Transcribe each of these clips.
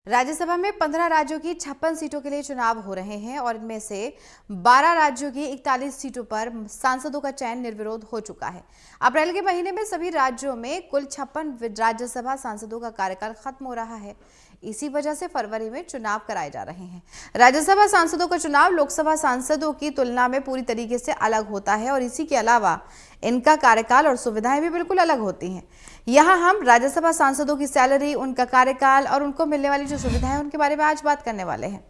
राज्यसभा में 15 राज्यों की 56 सीटों के लिए चुनाव हो रहे हैं और इनमें से 12 राज्यों की 41 सीटों पर सांसदों का चयन निर्विरोध हो चुका है। अप्रैल के महीने में सभी राज्यों में कुल 56 राज्यसभा सांसदों का कार्यकाल खत्म हो रहा है। इसी वजह से फरवरी में चुनाव कराए जा रहे हैं। राज्यसभा सांसदों का चुनाव लोकसभा सांसदों की तुलना में पूरी तरीके से अलग होता है और इसी के अलावा इनका कार्यकाल और सुविधाएं भी बिल्कुल अलग होती हैं। यहाँ हम राज्यसभा सांसदों की सैलरी, उनका कार्यकाल और उनको मिलने वाली जो सुविधाएं उनके बारे में आज बात करने वाले हैं।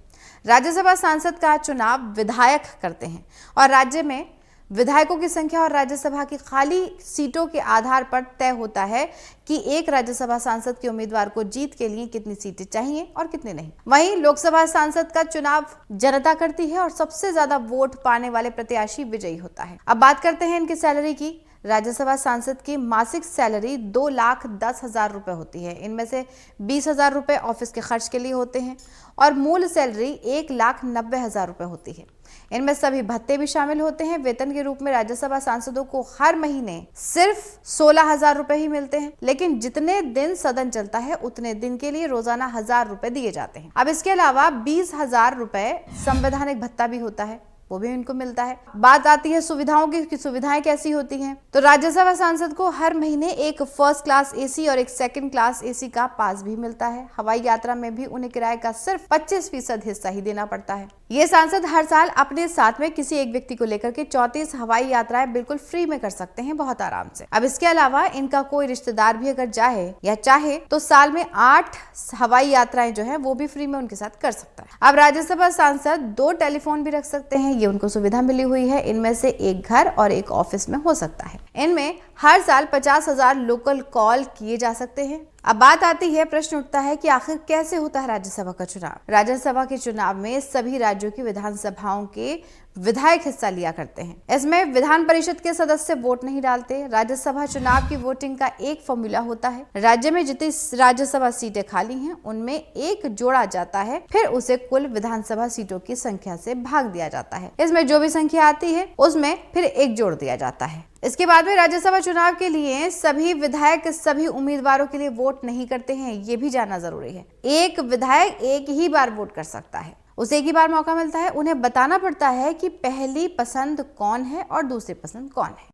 राज्यसभा सांसद का चुनाव विधायक करते हैं और राज्य में विधायकों की संख्या और राज्यसभा की खाली सीटों के आधार पर तय होता है कि एक राज्यसभा सांसद के उम्मीदवार को जीत के लिए कितनी सीटें चाहिए और कितनी नहीं। वहीं लोकसभा सांसद का चुनाव जनता करती है और सबसे ज्यादा वोट पाने वाले प्रत्याशी विजयी होता है। अब बात करते हैं इनकी सैलरी की। राज्यसभा सांसद की मासिक सैलरी 2,10,000 रुपए होती है। इनमें से 20,000 रुपए ऑफिस के खर्च के लिए होते हैं और मूल सैलरी 1,90,000 रुपए होती है। इनमें सभी भत्ते भी शामिल होते हैं। वेतन के रूप में राज्यसभा सांसदों को हर महीने सिर्फ 16,000 रुपए ही मिलते हैं, लेकिन जितने दिन सदन चलता है उतने दिन के लिए रोजाना 1,000 रुपए दिए जाते हैं। अब इसके अलावा 20,000 रुपए संवैधानिक भत्ता भी होता है, वो भी इनको मिलता है। बात आती है सुविधाओं की कि सुविधाएं कैसी होती हैं। तो राज्यसभा सांसद को हर महीने एक फर्स्ट क्लास एसी और एक सेकंड क्लास एसी का पास भी मिलता है। हवाई यात्रा में भी उन्हें किराए का सिर्फ 25% हिस्सा ही देना पड़ता है। ये सांसद हर साल अपने साथ में किसी एक व्यक्ति को लेकर के 34 हवाई यात्राएं बिल्कुल फ्री में कर सकते हैं, बहुत आराम से। अब इसके अलावा इनका कोई रिश्तेदार भी अगर जाए या चाहे तो साल में 8 हवाई यात्राएं जो है वो भी फ्री में उनके साथ कर सकता है। अब राज्यसभा सांसद 2 टेलीफोन भी रख सकते हैं, ये उनको सुविधा मिली हुई है। इनमें से एक घर और एक ऑफिस में हो सकता है। इनमें हर साल 50,000 लोकल कॉल किए जा सकते हैं। अब बात आती है, प्रश्न उठता है कि आखिर कैसे होता है राज्यसभा का चुनाव। राज्यसभा के चुनाव में सभी राज्यों की विधानसभाओं के विधायक हिस्सा लिया करते हैं। इसमें विधान परिषद के सदस्य वोट नहीं डालते। राज्यसभा चुनाव की वोटिंग का एक फॉर्मूला होता है। राज्य में जितनी राज्यसभा सीटें खाली हैं उनमें एक जोड़ा जाता है, फिर उसे कुल विधानसभा सीटों की संख्या से भाग दिया जाता है। इसमें जो भी संख्या आती है उसमें फिर एक जोड़ दिया जाता है। इसके बाद में राज्यसभा चुनाव के लिए सभी विधायक सभी उम्मीदवारों के लिए वोट नहीं करते हैं, ये भी जानना जरूरी है। एक विधायक एक ही बार वोट कर सकता है, उसे एक ही बार मौका मिलता है। उन्हें बताना पड़ता है कि पहली पसंद कौन है और दूसरी पसंद कौन है।